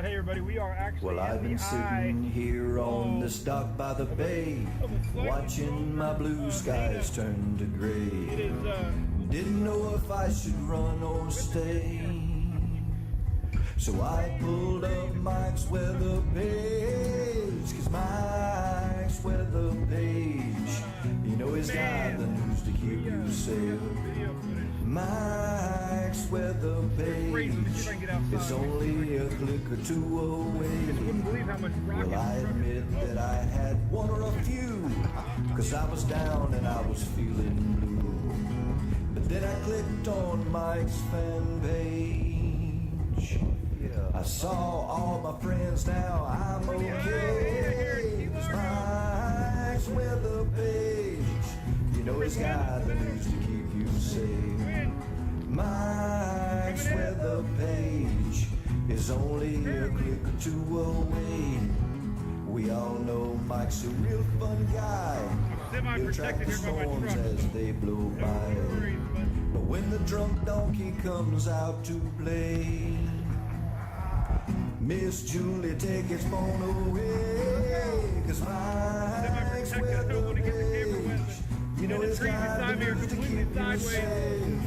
Hey everybody, we are actually Well, I've been sitting here on this dock by the bay, watching my blue skies turn to gray. Didn't know if I should run or stay, so I pulled up Mike's weather page, 'cause Mike's weather page, you know he's got the news to keep you safe. Mike's weather page is only a click or two away. Well, I admit that I had one or a few, 'cause I was down and I was feeling blue. But then I clicked on Mike's fan page. I saw all my friends now, I'm okay. It's Mike's weather page, you know he's got the news to keep you safe. Mike's weather page is only a click or two away. We all know Mike's a real fun guy. He'll track the storms as they blow by. But when the drunk donkey comes out to play, Miss Julie, take his phone away, 'cause Mike's weather page, you know he's got the news to keep you safe.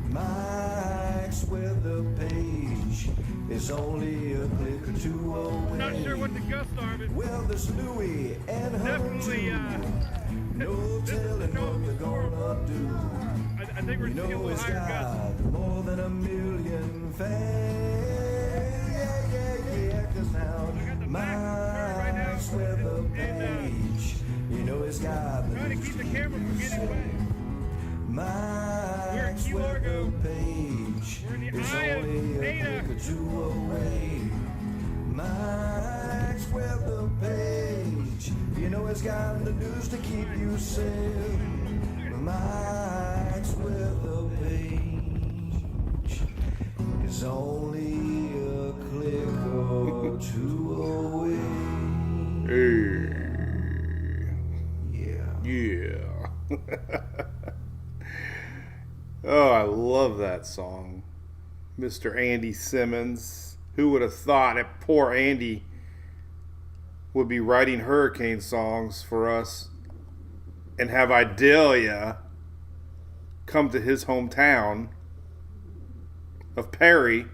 Mike's weather page is only a click or two away. Not sure what the gusts are, but well, there's Louie and her definitely, no telling what they're gonna do. I think we're you seeing a know little it's higher got gusts. more than a million fans. Yeah, 'cause now Mike's weather page, you know it's got the Trying to keep the camera from getting away. Mike's Key weather Largo. page We're in the is eye of only a Dana. click or two away. Mike's weather page, you know it's got the news to keep you safe. Mike's weather page is only a click or two away. Yeah. Oh, I love that song. Mr. Andy Simmons. Who would have thought that poor Andy would be writing hurricane songs for us and have Idalia come to his hometown of Perry,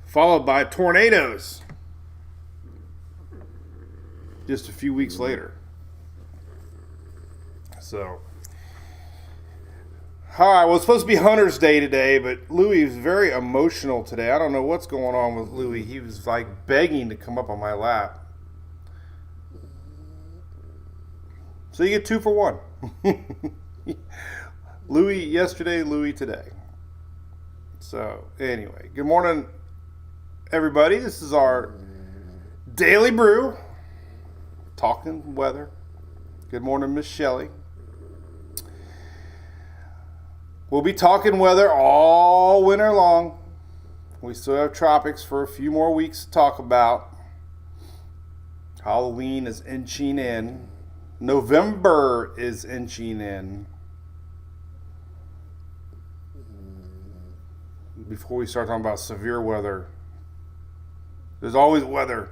followed by tornadoes just a few weeks later. So, all right, well, it's supposed to be Hunter's Day today, but Louis is very emotional today. I don't know what's going on with Louis. He was like begging to come up on my lap. So you get 2 for 1. Louis yesterday, Louis today. So anyway, good morning, everybody. This is our Daily Brew, talking weather. Good morning, Miss Shelley. We'll be talking weather all winter long. We still have tropics for a few more weeks to talk about. Halloween is inching in. November is inching in. Before we start talking about severe weather, there's always weather.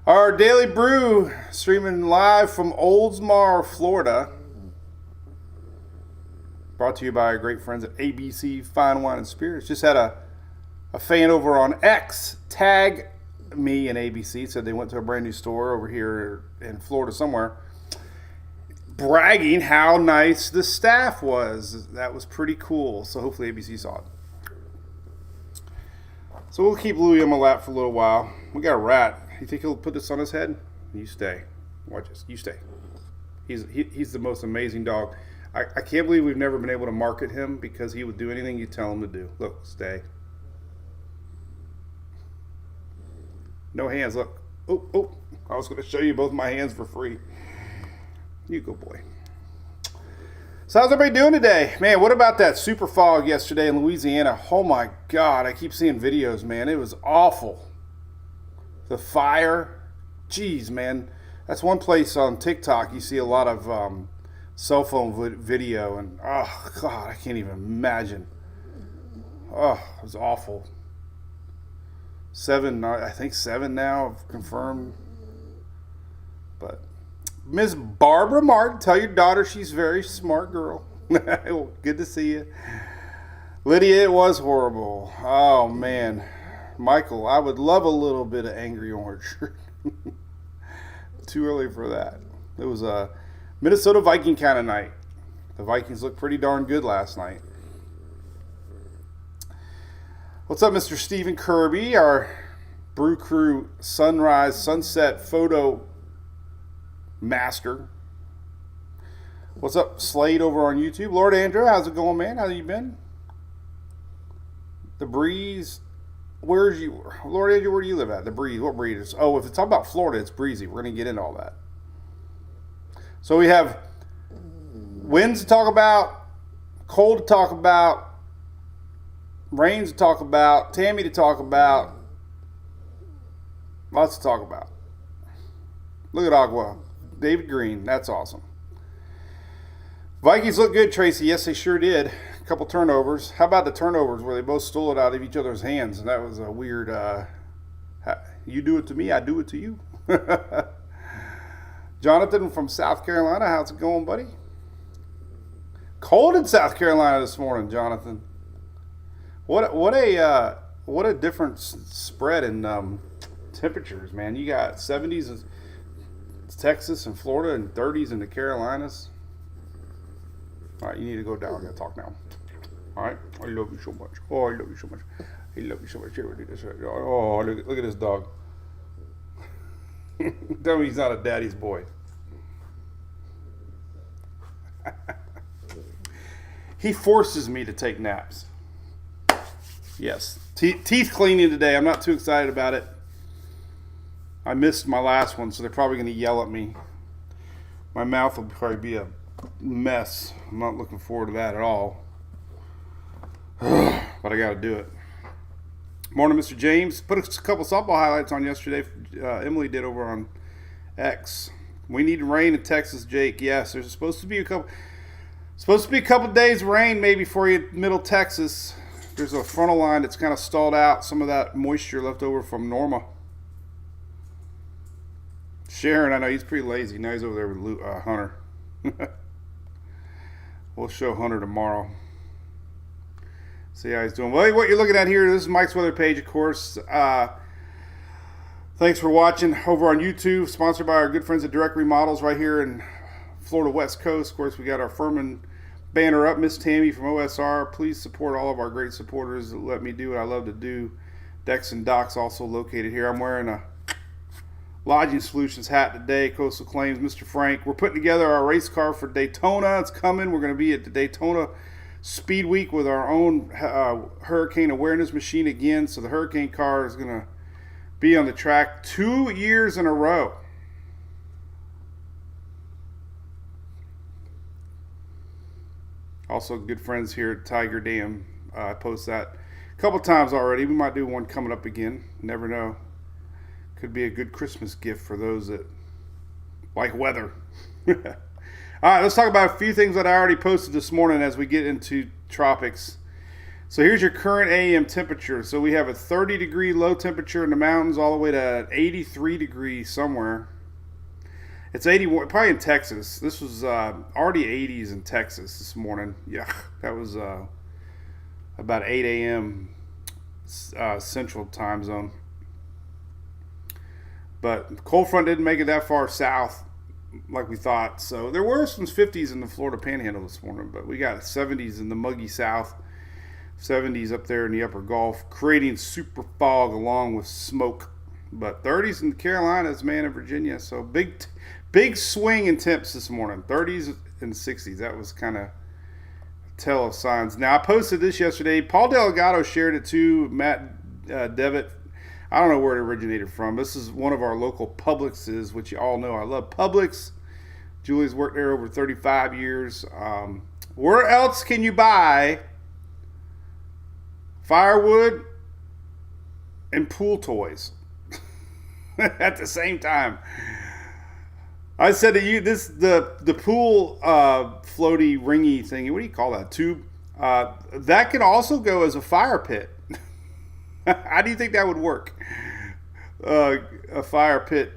Our Daily Brew streaming live from Oldsmar, Florida. Brought to you by our great friends at ABC Fine Wine and Spirits. Just had a fan over on X tag me and ABC. Said they went to a brand new store over here in Florida somewhere, bragging how nice the staff was. That was pretty cool. So hopefully ABC saw it. So we'll keep Louis on my lap for a little while. We got a rat. You think he'll put this on his head? You stay. Watch this. You stay. He's the most amazing dog. I can't believe we've never been able to market him, because he would do anything you tell him to do. Look, stay. No hands, look. Oh, I was going to show you both my hands for free. You go, boy. So how's everybody doing today? Man, what about that super fog yesterday in Louisiana? Oh my God, I keep seeing videos, man. It was awful. The fire. Jeez, man. That's one place on TikTok you see a lot of cell phone video, and oh God, I can't even imagine. Oh, it was awful. 7, I think 7 now, confirmed. But Miss Barbara Martin, tell your daughter she's a very smart girl. Good to see you. Lydia, it was horrible. Oh, man. Michael, I would love a little bit of Angry Orchard. Too early for that. It was a Minnesota Viking kind of night. The Vikings looked pretty darn good last night. What's up, Mr. Stephen Kirby, our Brew Crew sunrise, sunset photo master. What's up, Slade, over on YouTube? Lord Andrew, how's it going, man? How you been? The Breeze, where's you? Lord Andrew, where do you live at? The Breeze, what breeze? Oh, if it's all about Florida, it's breezy. We're going to get into all that. So we have winds to talk about, cold to talk about, rains to talk about, Tammy to talk about. Lots to talk about. Look at Agua. David Green. That's awesome. Vikings look good, Tracy. Yes, they sure did. A couple turnovers. How about the turnovers where they both stole it out of each other's hands? And that was a weird, you do it to me, I do it to you. Jonathan from South Carolina. How's it going, buddy? Cold in South Carolina this morning, Jonathan. What a different spread in temperatures, man. You got 70s in Texas and Florida and 30s in the Carolinas. All right, you need to go down. I gotta talk now. All right, I love you so much. Oh, I love you so much. I love you so much. Oh, look at this dog. Tell me he's not a daddy's boy. He forces me to take naps. Yes. Teeth cleaning today. I'm not too excited about it. I missed my last one, so they're probably going to yell at me. My mouth will probably be a mess. I'm not looking forward to that at all. But I got to do it. Morning, Mr. James. Put a couple softball highlights on yesterday. Emily did over on X. We need rain in Texas, Jake. Yes, there's supposed to be a couple days of rain maybe for you in middle Texas. There's a frontal line that's kind of stalled out some of that moisture left over from Norma. Sharon, I know he's pretty lazy. Now he's over there with Hunter. We'll show Hunter tomorrow. See how he's doing. Well, what you're looking at here, this is Mike's weather page, of course. Thanks for watching over on YouTube. Sponsored by our good friends at Direct Remodels right here in Florida West Coast. Of course, we got our Furman banner up. Miss Tammy from OSR. Please support all of our great supporters that let me do what I love to do. Decks and Docks also located here. I'm wearing a Lodging Solutions hat today. Coastal Claims, Mr. Frank. We're putting together our race car for Daytona. It's coming. We're going to be at the Daytona Speed Week with our own hurricane awareness machine again. So the hurricane car is going to be on the track 2 years in a row. Also, good friends here at Tiger Dam. I post that a couple times already. We might do one coming up again. Never know. Could be a good Christmas gift for those that like weather. All right, let's talk about a few things that I already posted this morning as we get into tropics. So here's your current AM temperature. So we have a 30-degree low temperature in the mountains all the way to 83 degrees somewhere. It's 81, probably in Texas. This was already 80s in Texas this morning. Yeah, that was about 8 a.m. Central time zone. But the cold front didn't make it that far south like we thought. So there were some 50s in the Florida Panhandle this morning, but we got 70s in the muggy south, 70s up there in the upper Gulf, creating super fog along with smoke. But 30s in the Carolinas, man, and Virginia. So big swing in temps this morning. 30s and 60s. That was kind of a tell of signs. Now, I posted this yesterday. Paul Delgado shared it too. Matt Devitt. I don't know where it originated from. This is one of our local Publixes, which you all know I love Publix. Julie's worked there over 35 years. Where else can you buy firewood and pool toys at the same time? I said to you, the pool floaty ringy thing. What do you call that? Tube That can also go as a fire pit. How do you think that would work? A fire pit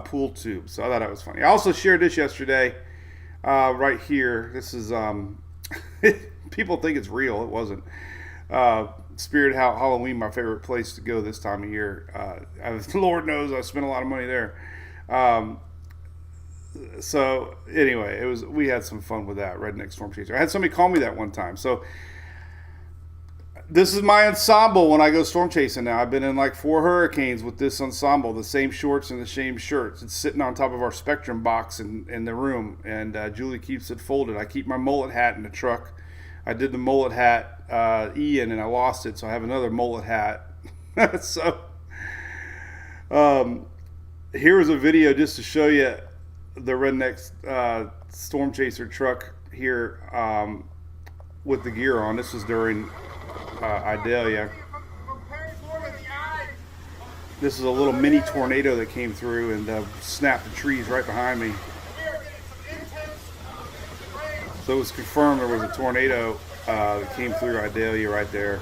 pool tube. So I thought that was funny. I also shared this yesterday right here. This is, people think it's real. It wasn't. Spirit Halloween, my favorite place to go this time of year. Lord knows I spent a lot of money there. So anyway, we had some fun with that Redneck Storm Chaser. I had somebody call me that one time. So this is my ensemble when I go storm chasing now. I've been in like 4 hurricanes with this ensemble, the same shorts and the same shirts. It's sitting on top of our Spectrum box in the room, and Julie keeps it folded. I keep my mullet hat in the truck. I did the mullet hat Ian, and I lost it, so I have another mullet hat. So here's a video just to show you the Redneck Storm Chaser truck here with the gear on. This was during Idalia. This is a little mini tornado that came through and snapped the trees right behind me. So it was confirmed there was a tornado that came through Idalia right there.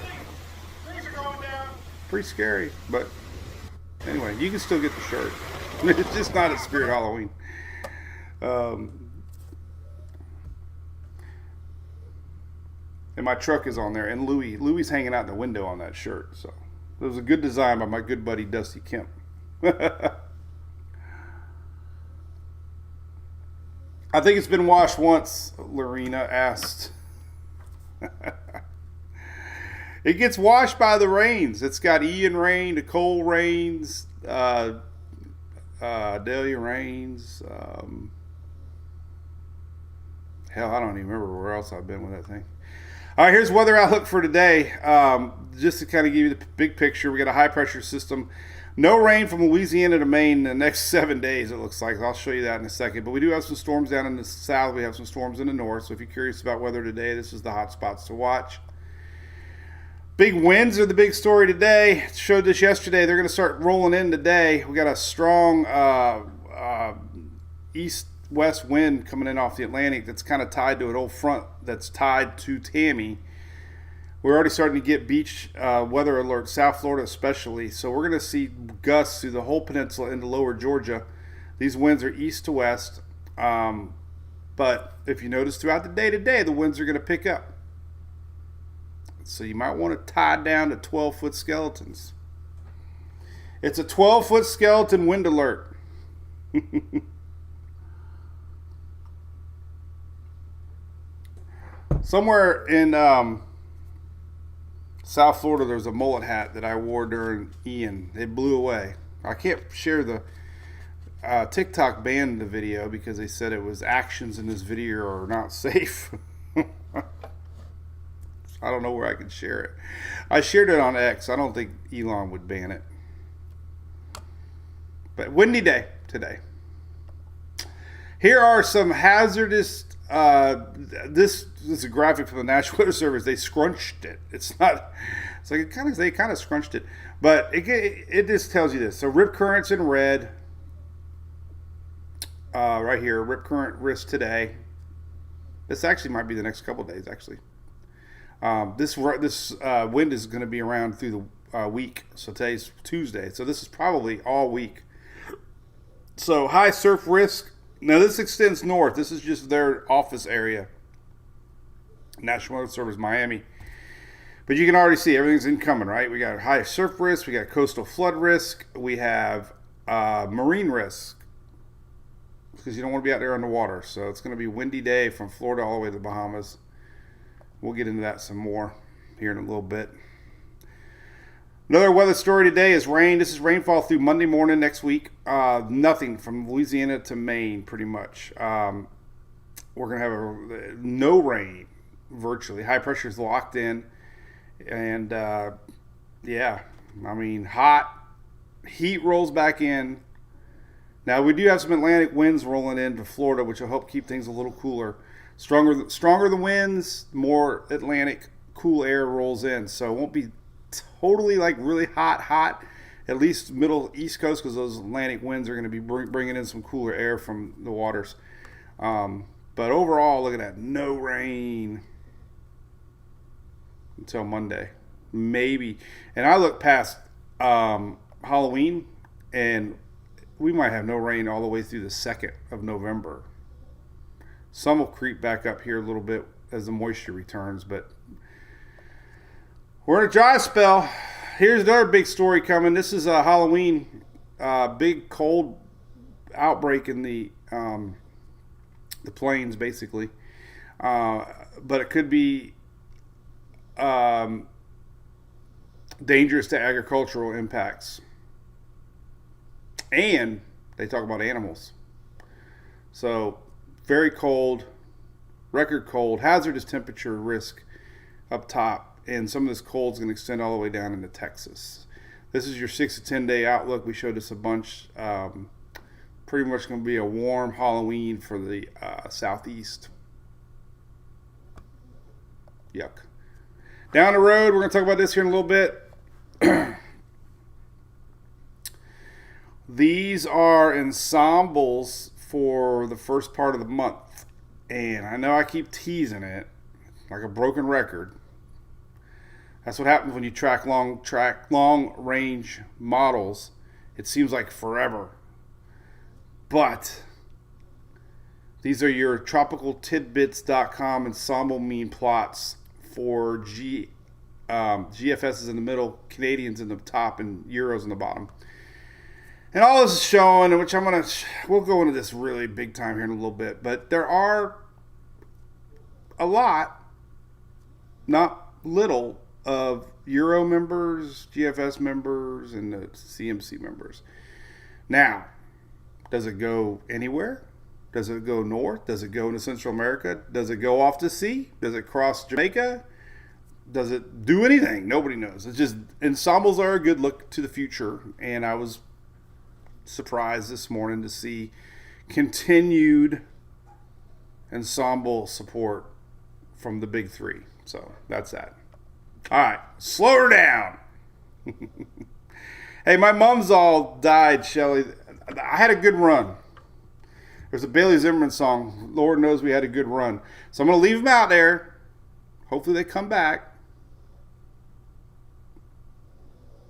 Pretty scary, but anyway, you can still get the shirt. It's just not at Spirit Halloween. And my truck is on there, and Louie's hanging out in the window on that shirt. So it was a good design by my good buddy Dusty Kemp. I think it's been washed once, Lorena asked. It gets washed by the rains. It's got Ian rain, Nicole rains, Delia rains. Hell, I don't even remember where else I've been with that thing. All right, here's weather outlook for today. Just to kind of give you the big picture, we got a high pressure system. No rain from Louisiana to Maine in the next 7 days, it looks like. I'll show you that in a second. But we do have some storms down in the south. We have some storms in the north. So if you're curious about weather today, this is the hot spots to watch. Big winds are the big story today. Showed this yesterday. They're going to start rolling in today. We got a strong east-west wind coming in off the Atlantic that's kind of tied to an old front that's tied to Tammy. We're already starting to get beach weather alerts, South Florida especially. So we're going to see gusts through the whole peninsula into lower Georgia. These winds are east to west. But if you notice throughout the day today, the winds are going to pick up. So you might want to tie down to 12-foot skeletons. It's a 12-foot skeleton wind alert. Somewhere in South Florida, there's a mullet hat that I wore during Ian. It blew away. I can't share the TikTok banned the video because they said it was actions in this video are not safe. I don't know where I can share it. I shared it on X. I don't think Elon would ban it. But windy day today. Here are some hazardous. This is a graphic from the National Weather Service. They scrunched it. It's not. It's like they kind of scrunched it, but it just tells you this. So rip currents in red. Right here, rip current risk today. This actually might be the next couple of days. Actually, this wind is going to be around through the week. So today's Tuesday. So this is probably all week. So high surf risk. Now this extends north. This is just their office area. National Weather Service, Miami. But you can already see everything's incoming, right? We got high surf risk. We got coastal flood risk. We have marine risk. Because you don't want to be out there underwater. So it's going to be a windy day from Florida all the way to the Bahamas. We'll get into that some more here in a little bit. Another weather story today is rain. This is rainfall through Monday morning next week. Nothing from Louisiana to Maine, pretty much. We're going to have no rain, virtually. High pressure is locked in. And, yeah, I mean, heat rolls back in. Now, we do have some Atlantic winds rolling into Florida, which will help keep things a little cooler. Stronger the winds, more Atlantic cool air rolls in. So it won't be totally like really hot, at least middle East Coast, because those Atlantic winds are going to be bringing in some cooler air from the waters. But overall, look at that, no rain. until Monday, maybe. And I look past Halloween, and we might have no rain all the way through the 2nd of November. Some will creep back up here a little bit as the moisture returns, but we're in a dry spell. Here's another big story coming. This is a Halloween big cold outbreak in the plains, basically. But it could be dangerous to agricultural impacts. And they talk about animals. So very cold, record cold, hazardous temperature risk up top. And some of this cold is going to extend all the way down into Texas. This is your 6 to 10 day outlook. We showed this a bunch. Pretty much going to be a warm Halloween for the southeast. Yuck. Down the road, we're going to talk about this here in a little bit. These are ensembles for the first part of the month. And I know I keep teasing it like a broken record. That's what happens when you track long range models. It seems like forever. But these are your tropicaltidbits.com ensemble mean plots for GFS is in the middle, Canadians in the top, and Euros in the bottom. And all this is showing, which we'll go into this really big time here in a little bit, but there are a lot, not little, of Euro members, GFS members, and the CMC members. Now, does it go anywhere? Does it go north? Does it go into Central America? Does it go off to sea? Does it cross Jamaica? Does it do anything? Nobody knows. It's just ensembles are a good look to the future, and I was surprised this morning to see continued ensemble support from the big three. So that's that. All right, slow her down. Hey, my mom's all died, Shelly. I had a good run. There's a Bailey Zimmerman song, Lord Knows We Had a Good Run. So I'm going to leave them out there. Hopefully they come back.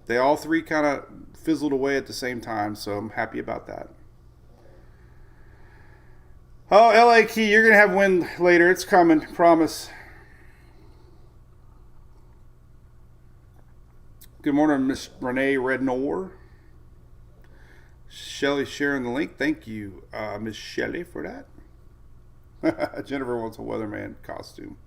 They all three kind of fizzled away at the same time, so I'm happy about that. Oh, LA Key, you're going to have wind later. It's coming, promise. Good morning, Miss Renee Rednor. Shelly sharing the link. Thank you, Miss Shelly, for that. Jennifer wants a weatherman costume.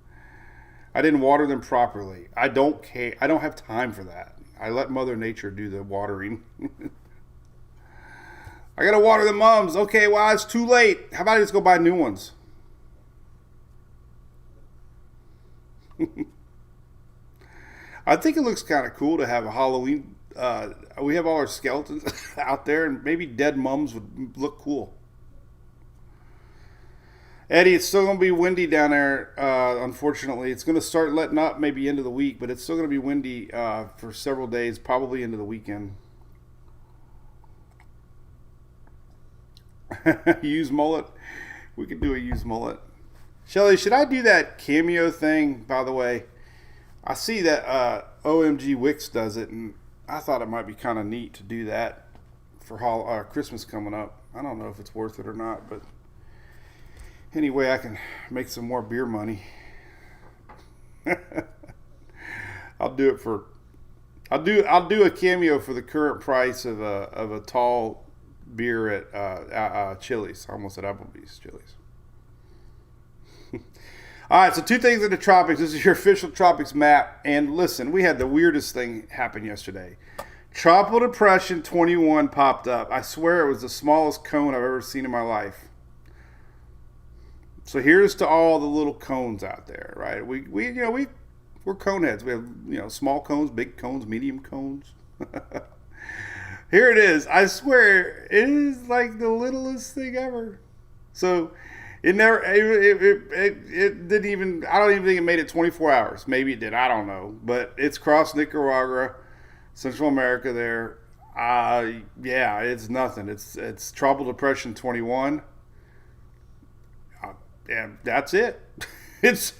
I didn't water them properly. I don't care. I don't have time for that. I let Mother Nature do the watering. I got to water the mums. Okay, well, it's too late. How about I just go buy new ones? I think it looks kind of cool to have a Halloween. We have all our skeletons out there, and maybe dead mums would look cool. Eddie, it's still going to be windy down there, unfortunately. It's going to start letting up maybe into the week, but it's still going to be windy for several days, probably into the weekend. Use mullet. We could do a use mullet. Shelly, should I do that cameo thing, by the way? I see that OMG Wix does it, and I thought it might be kind of neat to do that for Christmas coming up. I don't know if it's worth it or not, but anyway, I can make some more beer money. I'll do a cameo for the current price of a tall beer at Chili's. I almost said Applebee's Chili's. All right, so two things in the tropics. This is your official tropics map. And listen, we had the weirdest thing happen yesterday. Tropical Depression 21 popped up. I swear it was the smallest cone I've ever seen in my life. So here's to all the little cones out there, right? We're cone heads. We have small cones, big cones, medium cones. Here it is. I swear it is like the littlest thing ever. So it didn't even. I don't even think it made it 24 hours. Maybe it did. I don't know. But it's crossed Nicaragua, Central America. There. Yeah, it's nothing. It's Tropical Depression 21. And that's it. It's,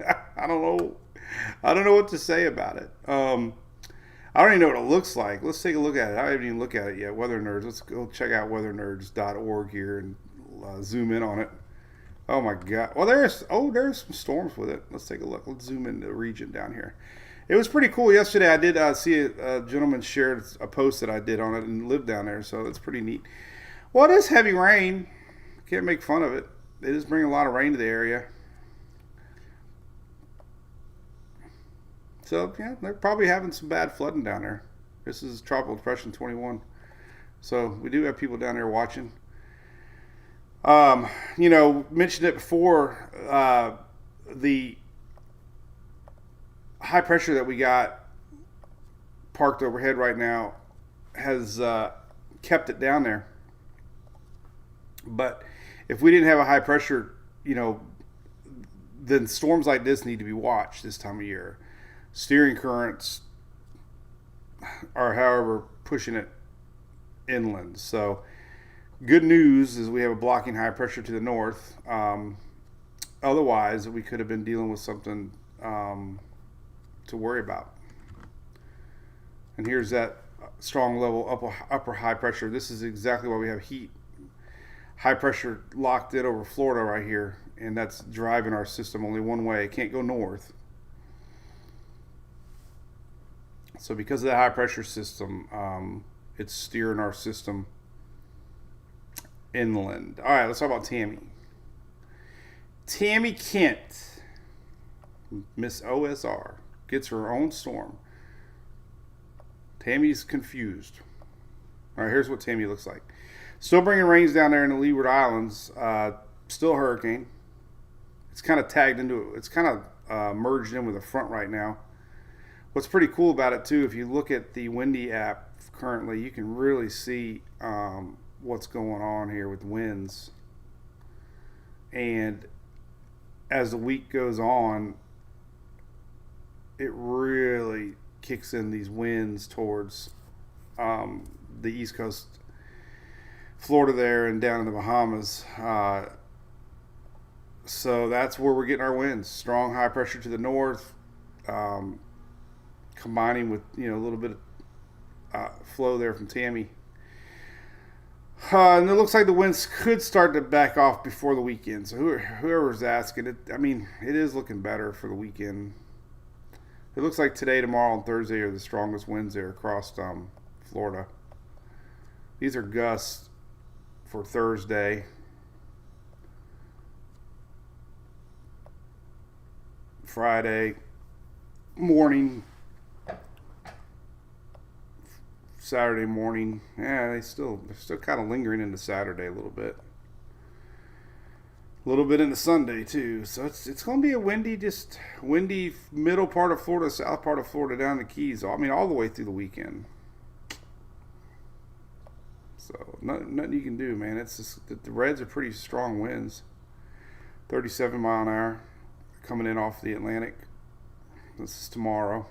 I don't know. I don't know what to say about it. I don't even know what it looks like. Let's take a look at it. I haven't even looked at it yet. Weather Nerds. Let's go check out weathernerds.org here and zoom in on it. Oh my God. Well, there's some storms with it. Let's take a look. Let's zoom in the region down here. It was pretty cool yesterday. I did see a gentleman shared a post that I did on it and lived down there, so it's pretty neat. Well, it is heavy rain. Can't make fun of it. It is bringing a lot of rain to the area. So, yeah, they're probably having some bad flooding down there. This is Tropical Depression 21. So, we do have people down there watching. Mentioned it before, the high pressure that we got parked overhead right now has kept it down there. But if we didn't have a high pressure, then storms like this need to be watched this time of year. Steering currents are, however, pushing it inland. So good news is we have a blocking high pressure to the north. Otherwise, we could have been dealing with something to worry about. And here's that strong level upper high pressure. This is exactly why we have heat. High pressure locked in over Florida right here, and that's driving our system only one way. It can't go north. So because of the high pressure system, it's steering our system inland. All right, let's talk about Tammy. Tammy Kent, Miss OSR, gets her own storm. Tammy's confused. All right, here's what Tammy looks like. Still bringing rains down there in the Leeward Islands. Still hurricane. It's kind of tagged into it. It's kind of merged in with a front right now. What's pretty cool about it, too, if you look at the Windy app currently, you can really see what's going on here with winds. And as the week goes on, it really kicks in these winds towards the East Coast, Florida there, and down in the Bahamas. So that's where we're getting our winds. Strong high pressure to the north, combining with a little bit of flow there from Tammy. And it looks like the winds could start to back off before the weekend. So whoever's asking it, it is looking better for the weekend. It looks like today, tomorrow, and Thursday are the strongest winds there across Florida. These are gusts for Thursday. Friday morning. Saturday morning. Yeah, they're still kind of lingering into Saturday a little bit. A little bit into Sunday too. So it's going to be a windy middle part of Florida, south part of Florida, down the Keys. All the way through the weekend. So nothing you can do, man. It's just the Reds are pretty strong winds. 37 mile an hour coming in off the Atlantic. This is tomorrow.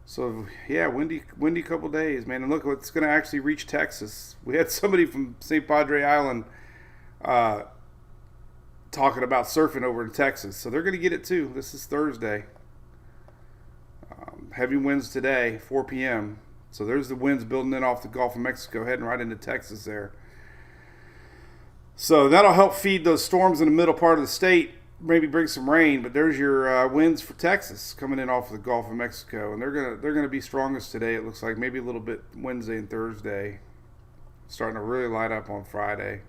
So yeah, windy couple days, man. And look, it's going to actually reach Texas. We had somebody from St. Padre Island talking about surfing over in Texas, so they're going to get it too. This is Thursday. Heavy winds today, 4 p.m. So there's the winds building in off the Gulf of Mexico, heading right into Texas there. So that'll help feed those storms in the middle part of the state. Maybe bring some rain, but there's your winds for Texas coming in off of the Gulf of Mexico, and they're gonna be strongest today. It looks like maybe a little bit Wednesday and Thursday, starting to really light up on Friday.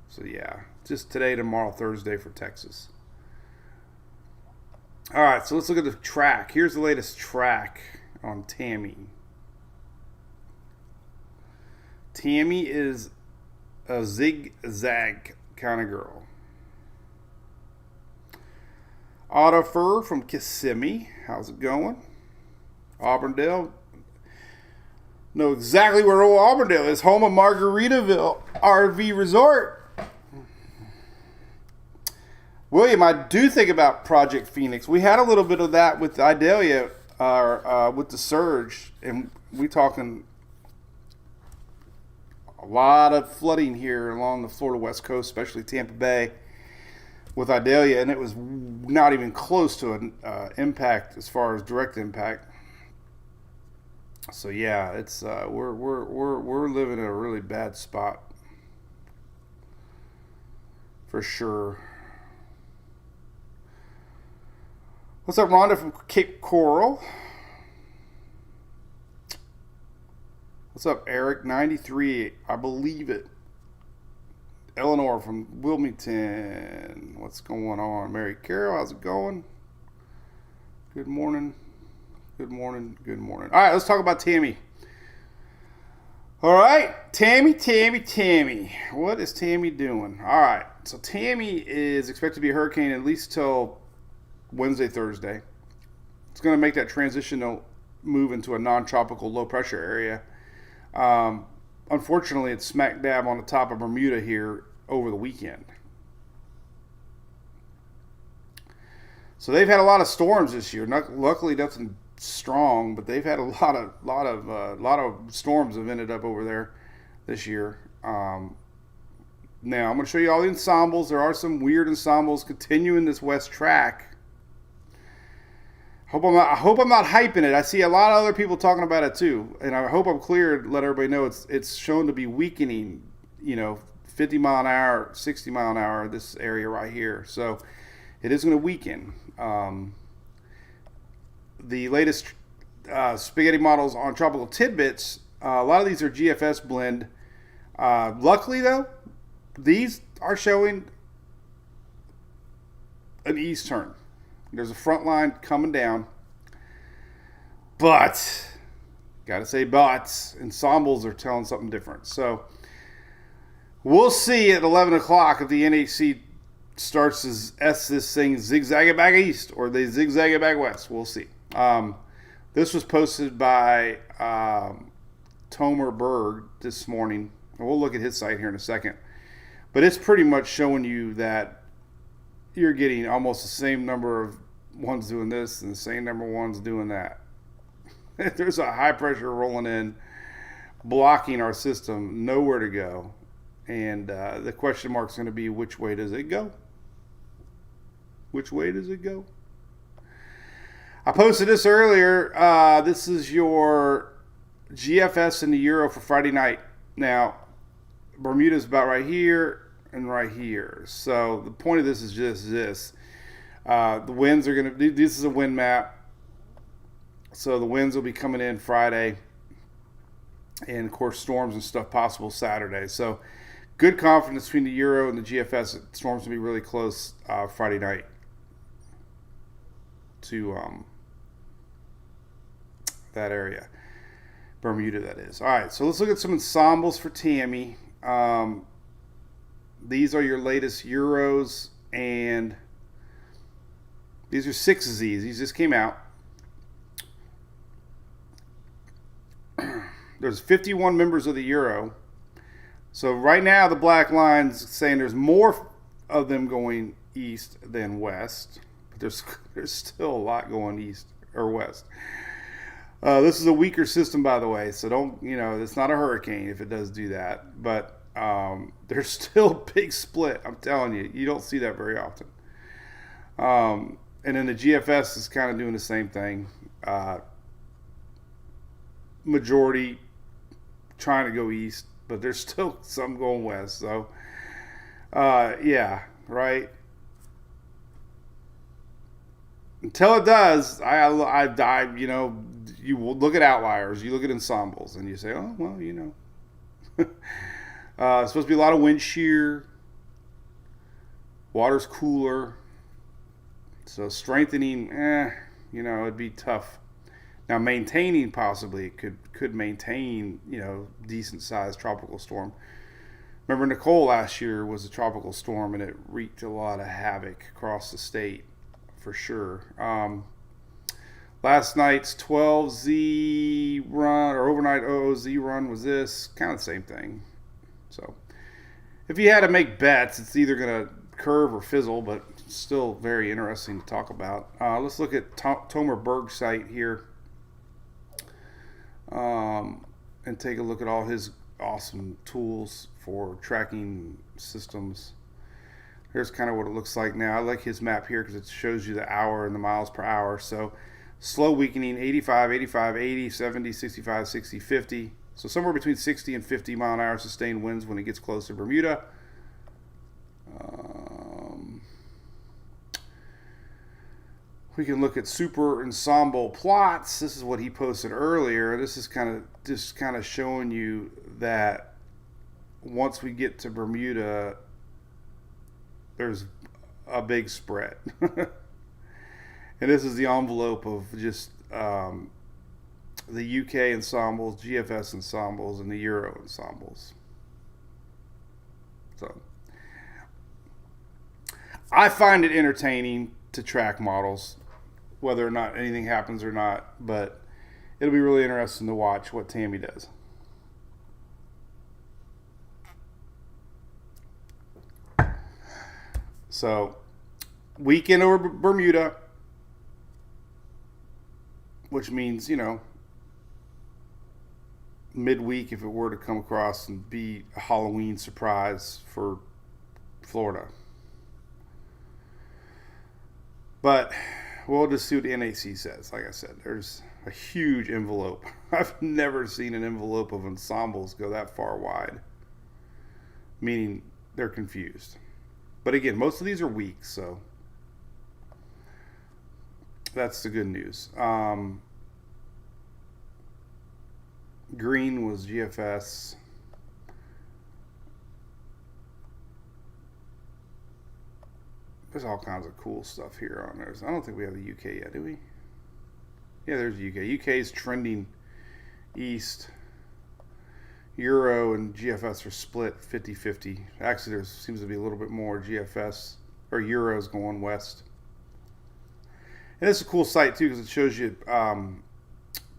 So yeah, just today, tomorrow, Thursday for Texas. All right, so let's look at the track. Here's the latest track on Tammy. Tammy is a zigzag kind of girl. Autofur from Kissimmee. How's it going? Auburndale. Know exactly where old Auburndale is. Home of Margaritaville RV Resort. William, I do think about Project Phoenix. We had a little bit of that with Idalia, with the surge. And we talking a lot of flooding here along the Florida West Coast, especially Tampa Bay. with Idalia, and it was not even close to an impact as far as direct impact. So yeah, it's we're living in a really bad spot for sure. What's up, Rhonda from Cape Coral? What's up, Eric? 93, I believe it. Eleanor from Wilmington. What's going on? Mary Carol, how's it going? Good morning. Good morning. Good morning. All right, let's talk about Tammy. All right, Tammy. What is Tammy doing? All right, so Tammy is expected to be a hurricane at least till Wednesday, Thursday. It's going to make that transitional move into a non-tropical low-pressure area. Unfortunately, it's smack dab on the top of Bermuda here over the weekend. So they've had a lot of storms this year. Luckily, nothing strong, but they've had a lot of storms have ended up over there this year. Now I'm going to show you all the ensembles. There are some weird ensembles continuing this west track. I hope I'm not hyping it. I see a lot of other people talking about it too, and I hope I'm clear to let everybody know it's shown to be weakening. 50 mile an hour, 60 mile an hour. This area right here, so it is going to weaken. The latest spaghetti models on Tropical Tidbits, a lot of these are GFS blend. Luckily though, these are showing an east turn. There's a front line coming down. But, gotta say but, ensembles are telling something different. So, we'll see at 11 o'clock if the NHC starts to this thing zigzag it back east or they zigzag it back west. We'll see. This was posted by Tomer Berg this morning. And we'll look at his site here in a second. But it's pretty much showing you that you're getting almost the same number of ones doing this and the same number of ones doing that. There's a high pressure rolling in, blocking our system, nowhere to go. And the question mark is going to be, which way does it go? Which way does it go? I posted this earlier. This is your GFS and the Euro for Friday night. Now, Bermuda's about right here and right here. So the point of this is just this. The winds are going to, this is a wind map. So the winds will be coming in Friday. And of course, storms and stuff possible Saturday. So good confidence between the Euro and the GFS. Storms will be really close Friday night to that area. Bermuda, that is. All right, so let's look at some ensembles for Tammy. These are your latest Euros, and these are 6 of these. These just came out. There's 51 members of the Euro. So right now the black line's saying there's more of them going east than west. But there's still a lot going east or west. This is a weaker system, by the way. So don't, it's not a hurricane if it does do that. But there's still a big split. I'm telling you, you don't see that very often. And then the GFS is kind of doing the same thing. Majority trying to go east, but there's still some going west. So, yeah, right. Until it does, you will look at outliers, you look at ensembles, and you say, oh, well, it's supposed to be a lot of wind shear. Water's cooler. So strengthening, it'd be tough. Now maintaining possibly could maintain, decent sized tropical storm. Remember Nicole last year was a tropical storm and it wreaked a lot of havoc across the state for sure. Last night's 12Z run or overnight OOZ run was this, kind of the same thing. So if you had to make bets, it's either going to curve or fizzle, but still very interesting to talk about. Let's look at Tomer Berg's site here. And take a look at all his awesome tools for tracking systems. Here's kind of what it looks like now. I like his map here because it shows you the hour and the miles per hour. So slow weakening, 85, 85, 80, 70, 65, 60, 50. So somewhere between 60 and 50 mile an hour sustained winds when it gets close to Bermuda. We can look at super ensemble plots. This is what he posted earlier. This is kind of showing you that once we get to Bermuda, there's a big spread. And this is the envelope of just the UK ensembles, GFS ensembles, and the Euro ensembles. So I find it entertaining to track models, whether or not anything happens or not, but it'll be really interesting to watch what Tammy does. So, weekend over Bermuda, which means, you know, midweek if it were to come across and be a Halloween surprise for Florida. But we'll just see what the NAC says. Like I said, there's a huge envelope. I've never seen an envelope of ensembles go that far wide, meaning they're confused. But again, most of these are weak, so that's the good news. Green was GFS. There's all kinds of cool stuff here on there. I don't think we have the UK yet, do we? Yeah, there's the UK. UK is trending east. Euro and GFS are split 50-50. Actually, there seems to be a little bit more GFS or Euros going west. And it's a cool site too because it shows you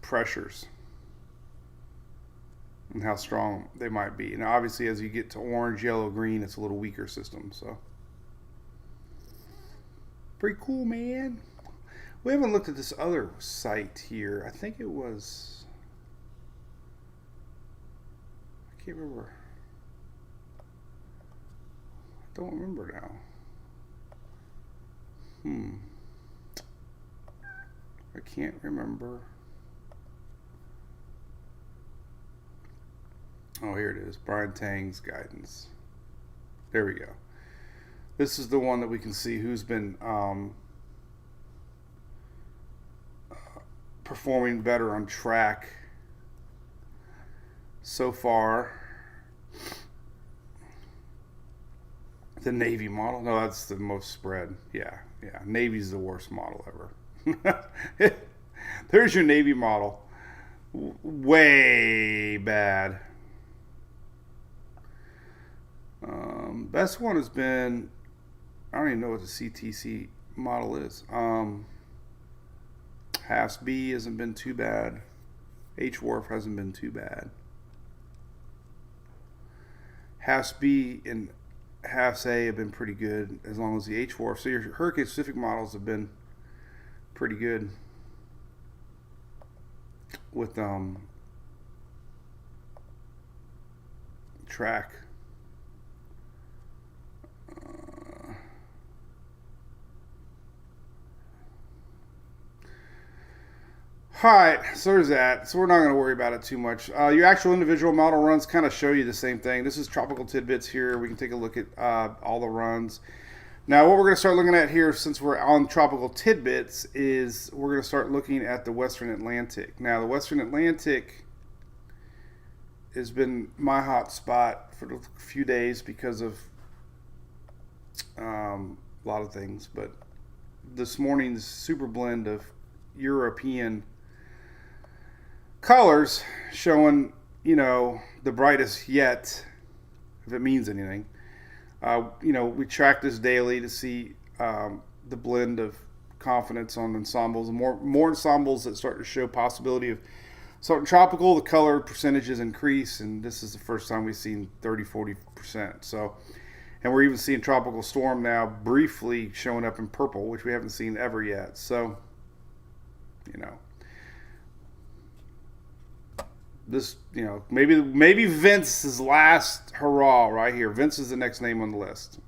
pressures and how strong they might be. And obviously, as you get to orange, yellow, green, it's a little weaker system. So pretty cool, man. We haven't looked at this other site here. I think it was, I can't remember. I don't remember now. I can't remember. Oh, here it is. Brian Tang's guidance. There we go. This is the one that we can see who's been performing better on track so far. The Navy model. No, that's the most spread. Yeah. Navy's the worst model ever. There's your Navy model. Way bad. Best one has been, I don't even know what the CTC model is. Halves B hasn't been too bad. H Wharf hasn't been too bad. Halves B and halves A have been pretty good, as long as the H Wharf. So your Hurricane Pacific models have been pretty good with track. Alright, so there's that. So we're not going to worry about it too much. Your actual individual model runs kind of show you the same thing. This is Tropical Tidbits here. We can take a look at all the runs. Now, what we're going to start looking at here, since we're on Tropical Tidbits, is we're going to start looking at the Western Atlantic. Now, the Western Atlantic has been my hot spot for a few days because of a lot of things. But this morning's super blend of European colors showing, the brightest yet, if it means anything. We track this daily to see the blend of confidence on ensembles. And more ensembles that start to show possibility of starting tropical, the color percentages increase, and this is the first time we've seen 30-40%. So, and we're even seeing Tropical Storm now briefly showing up in purple, which we haven't seen ever yet. So, this, maybe Vince's last hurrah right here. Vince is the next name on the list.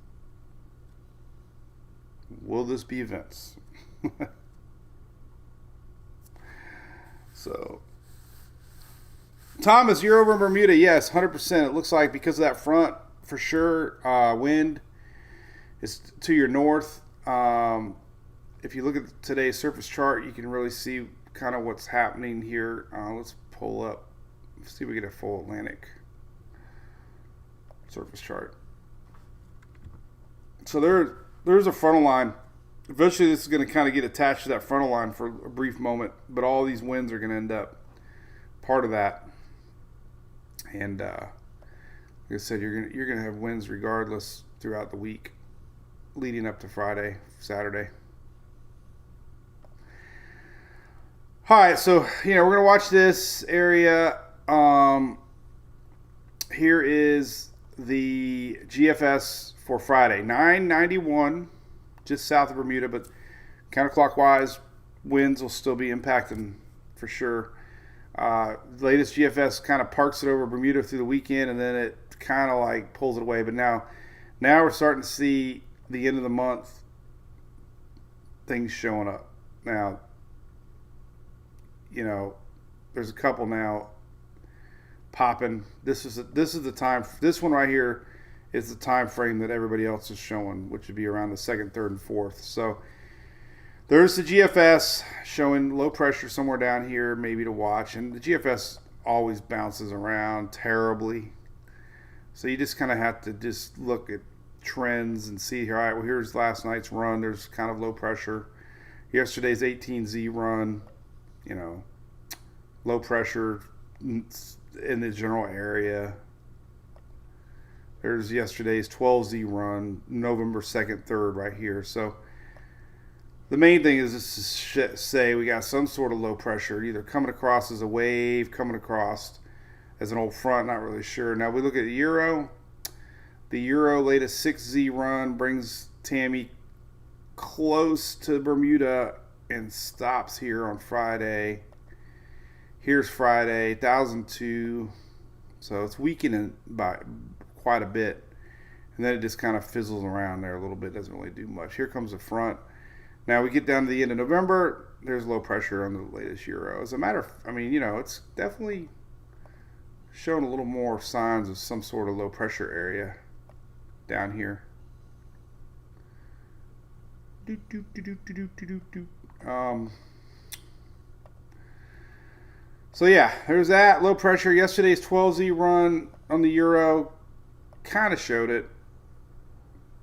Will this be events? So, Thomas, you're over in Bermuda. Yes, 100%. It looks like because of that front, for sure, wind is to your north. If you look at today's surface chart, you can really see kind of what's happening here. Let's pull up, see if we get a full Atlantic surface chart. So there's a frontal line. Eventually, this is going to kind of get attached to that frontal line for a brief moment, but all these winds are going to end up part of that. And like I said, you're gonna have winds regardless throughout the week, leading up to Friday, Saturday. All right, so we're gonna watch this area. Here is the GFS for Friday, 991, just south of Bermuda, but counterclockwise winds will still be impacting for sure. The latest GFS kind of parks it over Bermuda through the weekend, and then it kind of like pulls it away. But now we're starting to see the end of the month things showing up. Now, there's a couple now popping. This is the time. This one right here is the time frame that everybody else is showing, which would be around the 2nd, 3rd, and 4th. So there's the GFS showing low pressure somewhere down here, maybe to watch. And the GFS always bounces around terribly. So you just kind of have to just look at trends and see, all right, well, here's last night's run. There's kind of low pressure. Yesterday's 18Z run, low pressure in the general area. There's yesterday's 12Z run, November 2nd, 3rd right here. So the main thing is just to say we got some sort of low pressure, either coming across as a wave, coming across as an old front, not really sure. Now we look at the Euro. The Euro latest 6Z run brings Tammy close to Bermuda and stops here on Friday. Here's Friday, 1,002. So it's weakening by quite a bit. And then it just kind of fizzles around there a little bit, doesn't really do much. Here comes the front. Now we get down to the end of November, there's low pressure on the latest Euro. As a matter of, it's definitely showing a little more signs of some sort of low pressure area down here. So yeah, there's that low pressure. Yesterday's 12Z run on the Euro kind of showed it.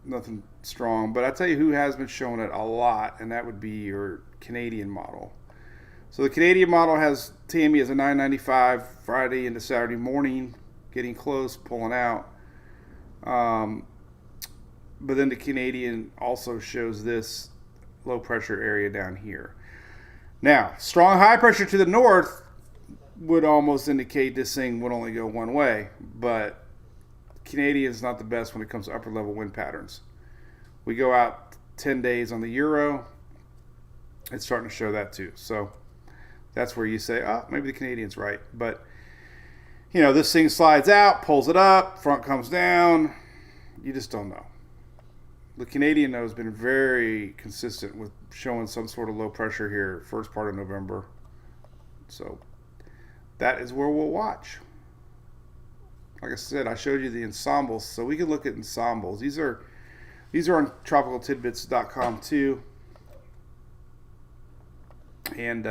Nothing strong, but I tell you who has been showing it a lot, and that would be your Canadian model. So the Canadian model has Tammy as a 995 Friday into Saturday morning, getting close, pulling out. But then the Canadian also shows this low pressure area down here. Now, strong high pressure to the north would almost indicate this thing would only go one way, but Canadian is not the best when it comes to upper level wind patterns. We go out 10 days on the Euro, it's starting to show that too. So that's where you say, oh, maybe the Canadian's right. But, this thing slides out, pulls it up, front comes down. You just don't know. The Canadian, though, has been very consistent with showing some sort of low pressure here first part of November. So that is where we'll watch. Like I said, I showed you the ensembles, so we can look at ensembles. These are on tropicaltidbits.com too. And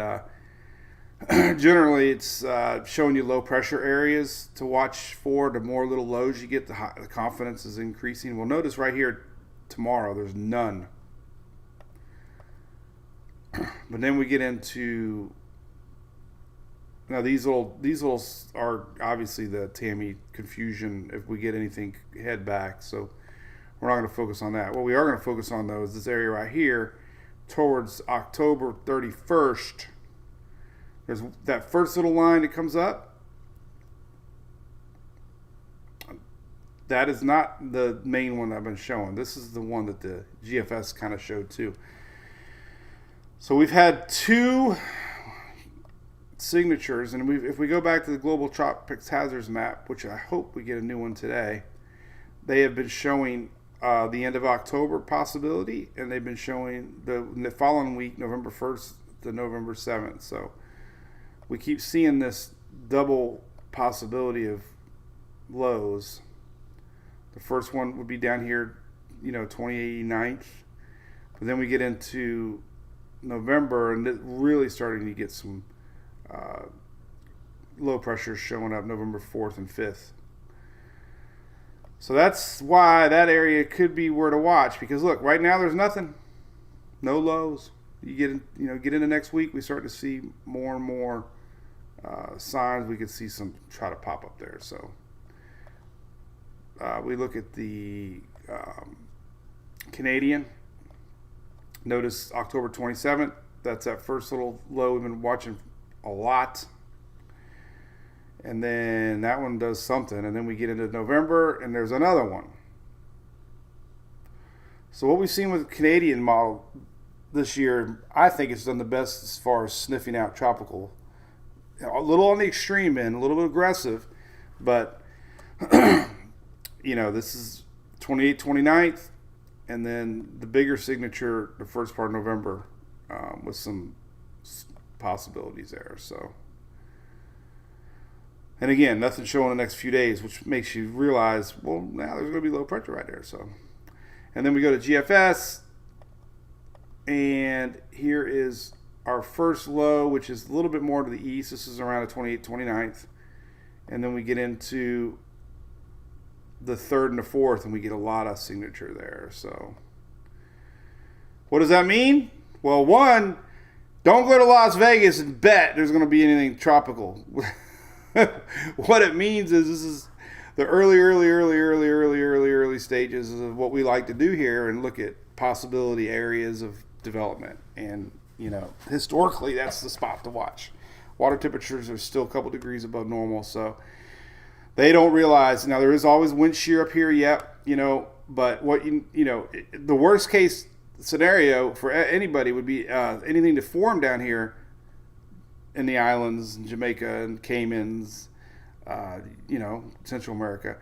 generally it's showing you low pressure areas to watch for. The more little lows you get, the confidence is increasing. Well, notice right here tomorrow there's none. But then we get into, now these little are obviously the Tammy confusion if we get anything head back, so we're not going to focus on that. What we are going to focus on, though, is this area right here towards October 31st. There's that first little line that comes up. That is not the main one I've been showing. This is the one that the GFS kind of showed too. So we've had two signatures, and if we go back to the Global Tropics Hazards Map, which I hope we get a new one today, they have been showing the end of October possibility, and they've been showing the following week, November 1st to November 7th. So we keep seeing this double possibility of lows. The first one would be down here, 29th. But then we get into November, and it's really starting to get some low pressure showing up November 4th and 5th. So that's why that area could be where to watch, because look, right now there's nothing, no lows. You get into next week, we start to see more and more signs. We could see some try to pop up there. So we look at the Canadian. Notice October 27th. That's that first little low we've been watching a lot. And then that one does something. And then we get into November, and there's another one. So what we've seen with the Canadian model this year, I think it's done the best as far as sniffing out tropical. A little on the extreme end, a little bit aggressive. But, this is 28th, 29th. And then the bigger signature, the first part of November, with some possibilities there. So, and again, nothing showing the next few days, which makes you realize, well, now there's going to be low pressure right there. So, and then we go to GFS, and here is our first low, which is a little bit more to the east. This is around the 28th, 29th, and then we get into the 3rd and the 4th, and we get a lot of signature there. So what does that mean? Well, one, don't go to Las Vegas and bet there's going to be anything tropical. What it means is this is the early stages of what we like to do here and look at possibility areas of development. And, historically, that's the spot to watch. Water temperatures are still a couple degrees above normal, so they don't realize. Now, there is always wind shear up here, but what the worst case scenario for anybody would be anything to form down here in the islands, Jamaica and Caymans, Central America,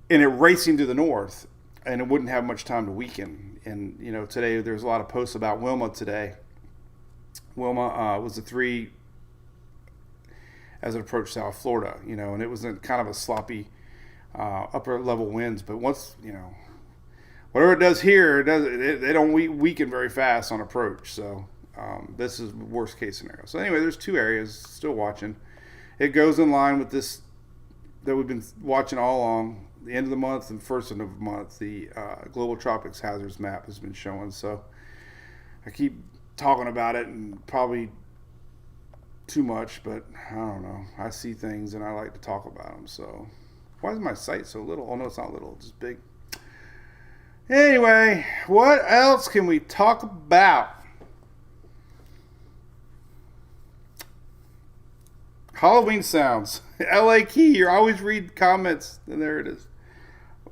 and it racing to the north, and it wouldn't have much time to weaken. And today there's a lot of posts about Wilma today. Wilma was the 3 as it approached South Florida, and it was in kind of a sloppy upper level winds. But once, whatever it does here, they don't weaken very fast on approach. So this is worst case scenario. So anyway, there's 2 areas still watching. It goes in line with this that we've been watching all along. The end of the month and first of the month, the Global Tropics Hazards Map has been showing. So I keep talking about it, and probably too much, but I don't know. I see things and I like to talk about them. So why is my site so little? Oh no, it's not little, it's just big. Anyway, what else can we talk about? Halloween sounds. LA Key, you always read comments, and there it is.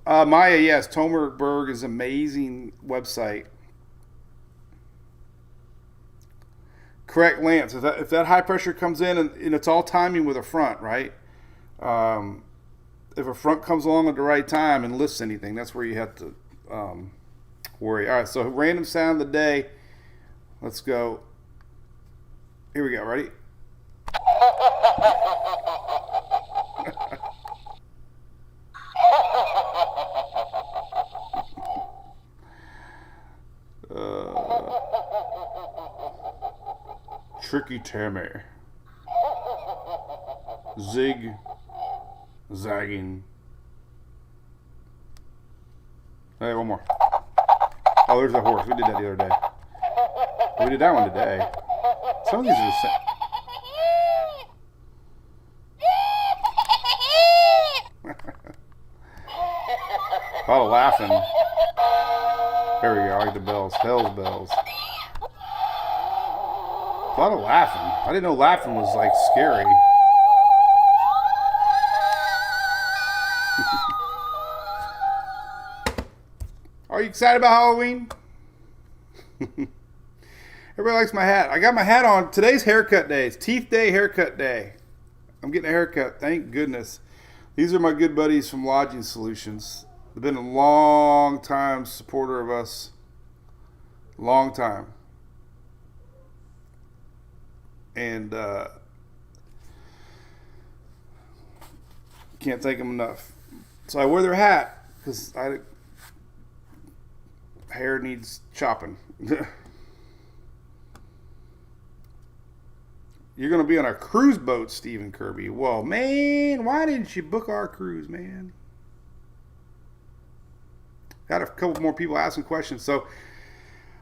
Maya, yes, Tomerberg is an amazing website. Correct, Lance. If that high pressure comes in, and it's all timing with a front, right? If a front comes along at the right time and lifts anything, that's where you have to worry. All right, so random sound of the day. Let's go. Here we go. Ready? Tricky Tammy. Zig. Zagging. Hey, one more. Oh, there's a horse. We did that the other day. We did that one today. Some of these are the same. A lot of laughing. There we go. I like the bells. Hell's bells. A lot of laughing. I didn't know laughing was like scary. Are you excited about Halloween? Everybody likes my hat. I got my hat on. Today's haircut day. It's teeth day, haircut day. I'm getting a haircut. Thank goodness. These are my good buddies from Lodging Solutions. They've been a long time supporter of us. Long time. And can't thank them enough. So I wear their hat because hair needs chopping. You're going to be on a cruise boat, Stephen Kirby. Well, man, why didn't you book our cruise, man? Got a couple more people asking questions. So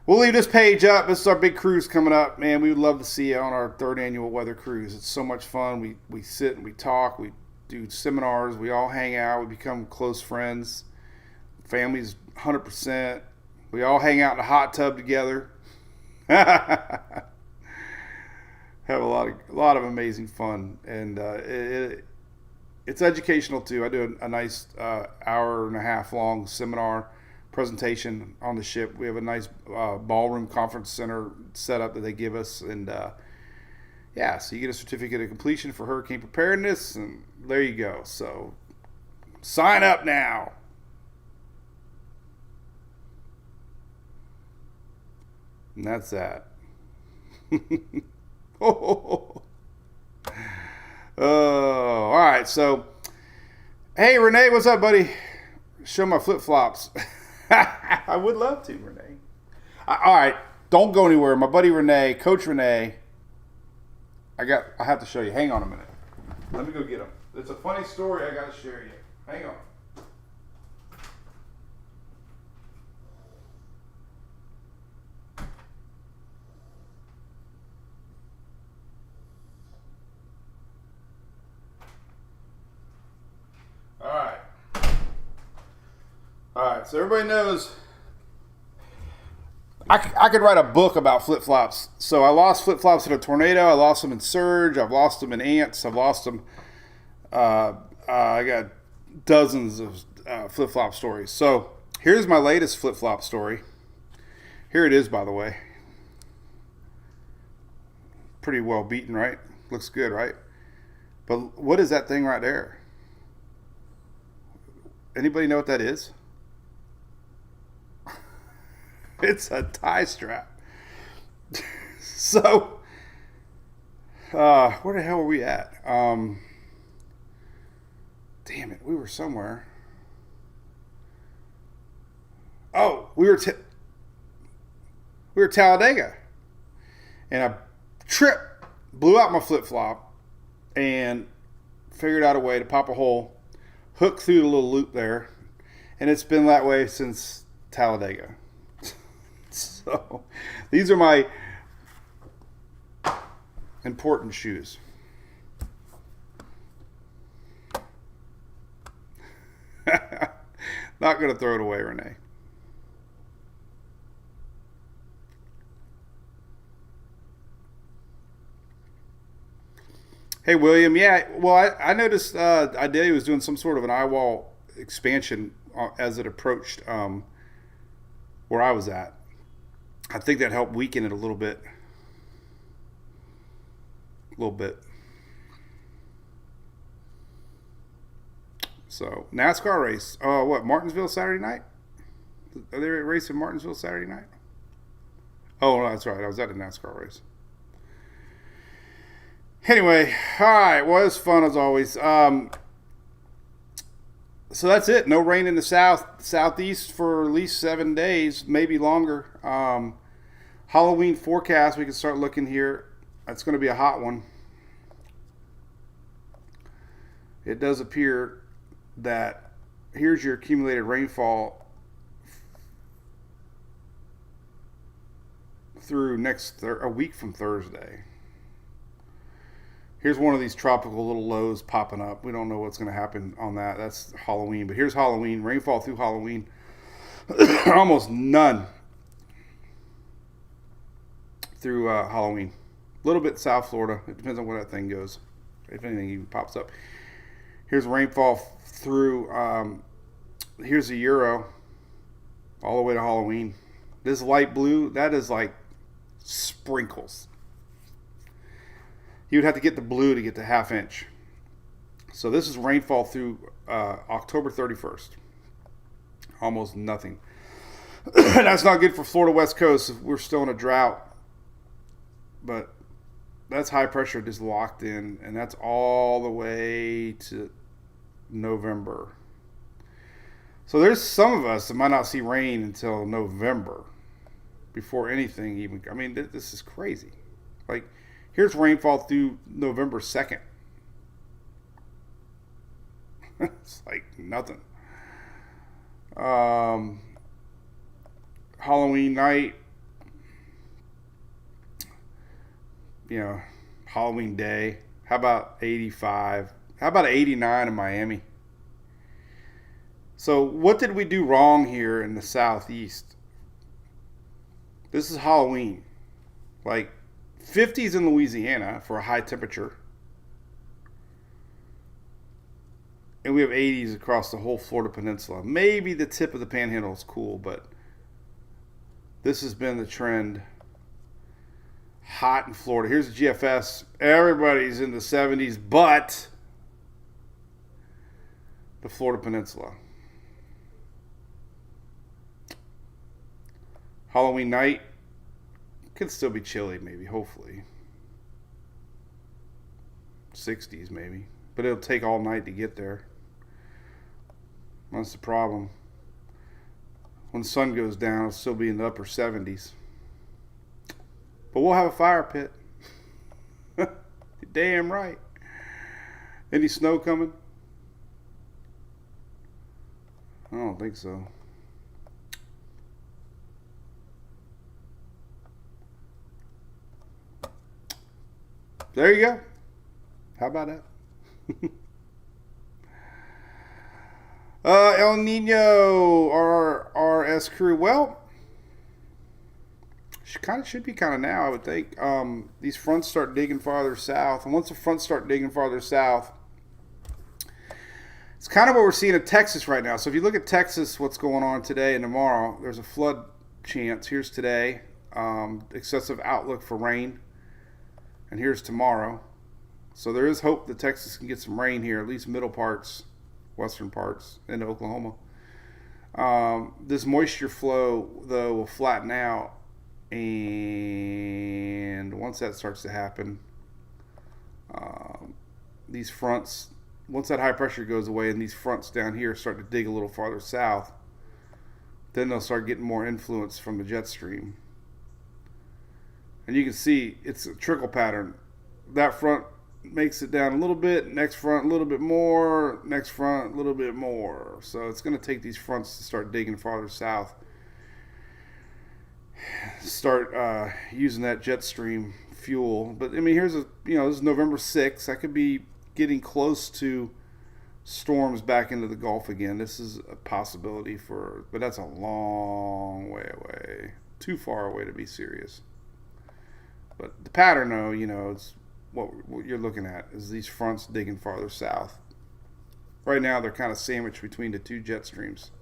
we'll leave this page up. This is our big cruise coming up. Man, we would love to see you on our 3rd annual weather cruise. It's so much fun. We sit and we talk. We do seminars. We all hang out. We become close friends. Family's 100%. We all hang out in a hot tub together. Have a lot of amazing fun, and it's educational too. I do a nice hour and a half long seminar presentation on the ship. We have a nice ballroom conference center setup that they give us, and so you get a certificate of completion for hurricane preparedness, and there you go. So sign up now. And that's that. Oh, all right. So, hey, Renee, what's up, buddy? Show my flip-flops. I would love to, Renee. All right. Don't go anywhere. My buddy Renee, Coach Renee, I have to show you. Hang on a minute. Let me go get him. It's a funny story I got to share you. Hang on. All right, so everybody knows I could write a book about flip-flops. So I lost flip-flops in a tornado. I lost them in surge. I've lost them in ants. I've lost them. I got dozens of flip-flop stories. So here's my latest flip-flop story. Here it is, by the way. Pretty well beaten, right? Looks good, right? But what is that thing right there? Anybody know what that is? It's a tie strap. So, where the hell were we at? Damn it, we were somewhere. Oh, we were Talladega, and I tripped, blew out my flip flop, and figured out a way to pop a hole, hook through the little loop there, and it's been that way since Talladega. So these are my important shoes. Not going to throw it away, Renee. Hey, William. Yeah, well, I noticed Idalia was doing some sort of an eye wall expansion as it approached where I was at. I think that helped weaken it a little bit. So, NASCAR race. What, Martinsville Saturday night? Are they racing Martinsville Saturday night? Oh, no, that's right. I was at a NASCAR race. Anyway, all right. Well, it was fun as always. So that's it. No rain in the southeast for at least 7 days, maybe longer. Halloween forecast, we can start looking here. It's going to be a hot one. It does appear that here's your accumulated rainfall through a week from Thursday. Here's one of these tropical little lows popping up. We don't know what's going to happen on that. That's Halloween. But here's Halloween. Rainfall through Halloween. Almost none through Halloween. A little bit South Florida. It depends on where that thing goes. If anything even pops up. Here's rainfall through, here's the Euro. All the way to Halloween. This light blue, that is like sprinkles. You would have to get the blue to get the half inch. So this is rainfall through October 31st. Almost nothing. That's not good for Florida West Coast. We're still in a drought. But that's high pressure just locked in, and that's all the way to November. So there's some of us that might not see rain until November before anything even. I mean, this is crazy. Like, here's rainfall through November 2nd. It's like nothing. Halloween night, Halloween day. How about 85? How about 89 in Miami? So what did we do wrong here in the Southeast? This is Halloween. Like 50s in Louisiana for a high temperature. And we have 80s across the whole Florida Peninsula. Maybe the tip of the Panhandle is cool, but this has been the trend. Hot in Florida. Here's the GFS. Everybody's in the 70s, but the Florida Peninsula. Halloween night could still be chilly, maybe, hopefully. 60s, maybe. But it'll take all night to get there. That's the problem. When the sun goes down, it'll still be in the upper 70s. But we'll have a fire pit. You're damn right. Any snow coming? I don't think so. There you go. How about that? El Nino RRS crew. Well, should be now, I would think. These fronts start digging farther south, and once the fronts start digging farther south, it's kind of what we're seeing in Texas right now. So if you look at Texas, what's going on today and tomorrow, there's a flood chance. Here's today, excessive outlook for rain, and here's tomorrow. So there is hope that Texas can get some rain here, at least middle parts, western parts, into Oklahoma. This moisture flow, though, will flatten out. And once that starts to happen, these fronts, once that high pressure goes away and these fronts down here start to dig a little farther south, then they'll start getting more influence from the jet stream. And you can see it's a trickle pattern. That front makes it down a little bit, next front a little bit more, next front a little bit more. So it's going to take these fronts to start digging farther south. Start using that jet stream fuel. But I mean, here's this is November 6th. I could be getting close to storms back into the Gulf again. This is a possibility but that's a long way away. Too far away to be serious. But the pattern, though, it's what you're looking at is these fronts digging farther south. Right now, they're kind of sandwiched between the two jet streams.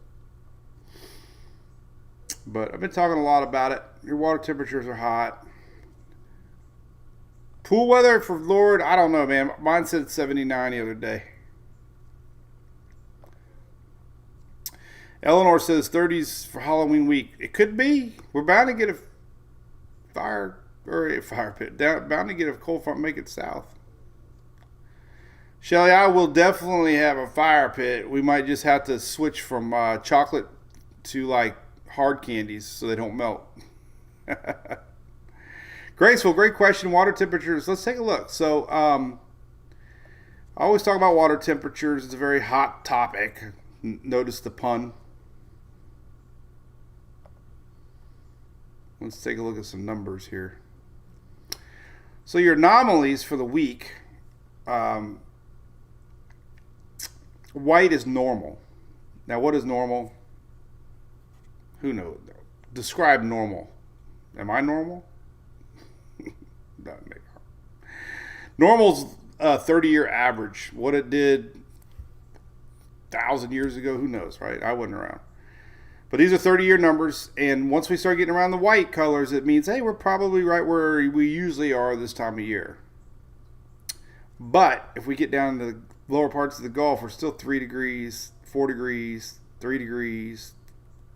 But I've been talking a lot about it. Your water temperatures are hot. Pool weather for Lord, I don't know, man. Mine said 79 the other day. Eleanor says 30s for Halloween week. It could be. We're bound to get a fire pit. Bound to get a cold front, make it south. Shelly, I will definitely have a fire pit. We might just have to switch from chocolate to like hard candies so they don't melt. Graceful, great question. Water temperatures. Let's take a look. So I always talk about water temperatures. It's a very hot topic. Notice the pun. Let's take a look at some numbers here. So your anomalies for the week, white is normal. Now what is normal? Who knows? Describe normal. Am I normal? Normal's a 30-year average. What it did 1,000 years ago, who knows, right? I wasn't around. But these are 30-year numbers, and once we start getting around the white colors, it means, hey, we're probably right where we usually are this time of year. But if we get down to the lower parts of the Gulf, we're still 3 degrees, 4 degrees, 3 degrees,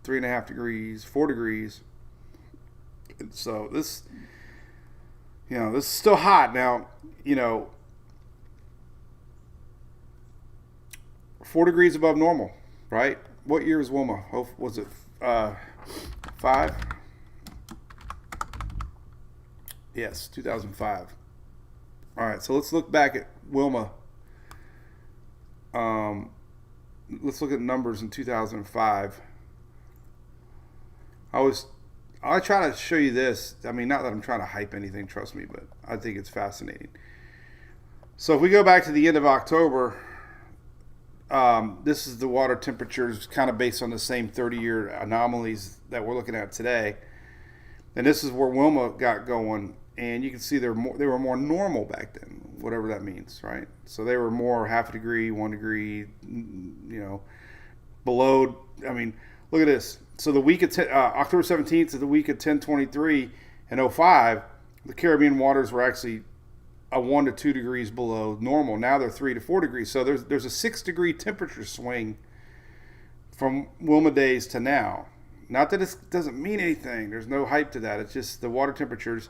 3.5 degrees, 4 degrees. And so this, this is still hot. Now, 4 degrees above normal, right? What year is Wilma? Oh, was it 5? Yes, 2005. All right, so let's look back at Wilma. Let's look at numbers in 2005. I try to show you this. I mean, not that I'm trying to hype anything, trust me, but I think it's fascinating. So if we go back to the end of October, this is the water temperatures kind of based on the same 30-year anomalies that we're looking at today. And this is where Wilma got going. And you can see they were more normal back then, whatever that means, right? So they were more half a degree, 1 degree, below. I mean, look at this. So the week of October 17th to the week of 10/23 and 05, the Caribbean waters were actually 1 to 2 degrees below normal. Now they're 3 to 4 degrees. So there's a 6-degree temperature swing from Wilma days to now. Not that it doesn't mean anything. There's no hype to that. It's just the water temperatures.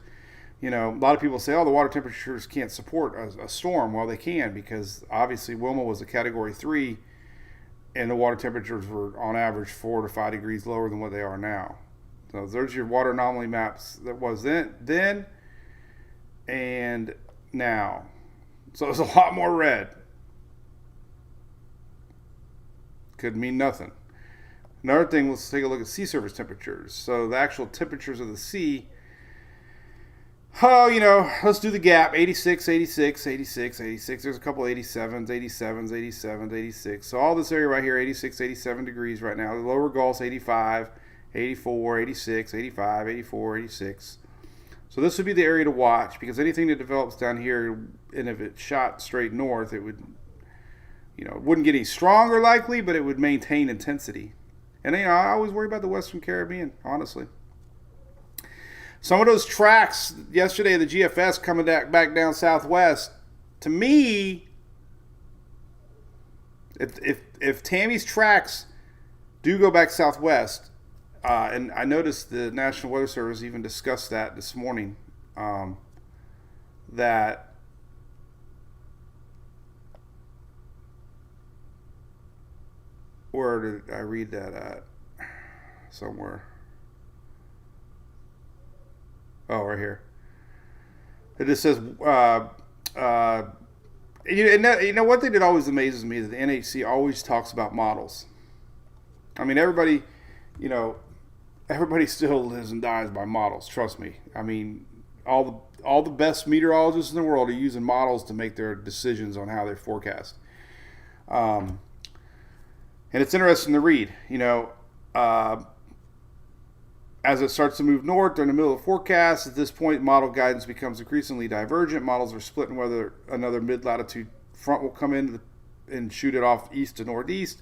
A lot of people say, oh, the water temperatures can't support a storm. Well, they can, because obviously Wilma was a Category 3, and the water temperatures were on average 4 to 5 degrees lower than what they are now. So there's your water anomaly maps that was then and now. So it's a lot more red. Could mean nothing. Another thing, let's take a look at sea surface temperatures. So the actual temperatures of the sea. Oh, let's do the gap. 86, 86, 86, 86. There's a couple 87s, 87s, 87s, 86. So all this area right here, 86, 87 degrees right now. The lower Gulf's 85, 84, 86, 85, 84, 86. So this would be the area to watch, because anything that develops down here, and if it shot straight north, it would, it wouldn't get any stronger likely, but it would maintain intensity. And, I always worry about the Western Caribbean, honestly. Some of those tracks yesterday, the GFS coming back down southwest, to me, if Tammy's tracks do go back southwest, and I noticed the National Weather Service even discussed that this morning, that where did I read that at? Somewhere. Oh, right here. It just says, one thing that always amazes me is that the NHC always talks about models. I mean, everybody still lives and dies by models. Trust me. I mean, all the best meteorologists in the world are using models to make their decisions on how they forecast. And it's interesting to read. As it starts to move north during the middle of the forecast, at this point, model guidance becomes increasingly divergent. Models are split in whether another mid-latitude front will come in and shoot it off east to northeast,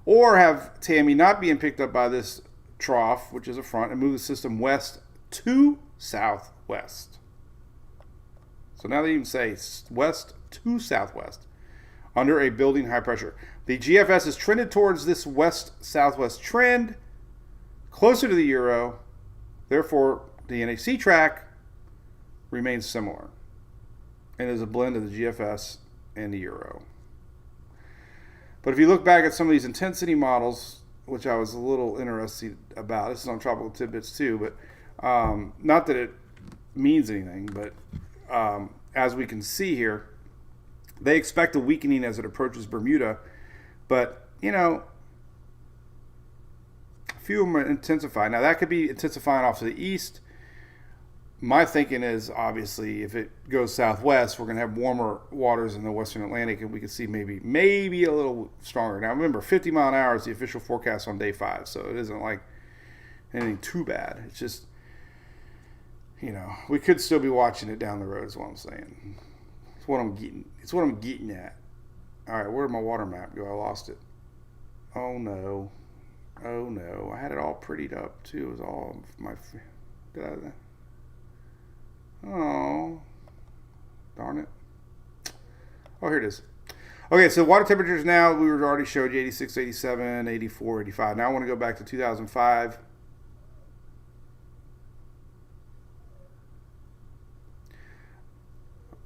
or have Tammy not being picked up by this trough, which is a front, and move the system west to southwest. So now they even say west to southwest under a building high pressure. The GFS is trended towards this west-southwest trend, closer to the Euro. Therefore, the NHC track remains similar and is a blend of the GFS and the Euro. But if you look back at some of these intensity models, which I was a little interested about, this is on Tropical Tidbits too, but not that it means anything, but as we can see here, they expect a weakening as it approaches Bermuda, but a few of them are intensifying. Now, that could be intensifying off to the east. My thinking is, obviously, if it goes southwest, we're going to have warmer waters in the western Atlantic, and we can see maybe a little stronger. Now, remember, 50 mile an hour is the official forecast on day 5, so it isn't like anything too bad. It's just, we could still be watching it down the road, is what I'm saying. It's what I'm getting at. All right, where did my water map go? I lost it. Oh, no. I had it all prettied up, too. It was all my... Oh, darn it. Oh, here it is. Okay, so water temperatures now, we were already showed you 86, 87, 84, 85. Now I want to go back to 2005.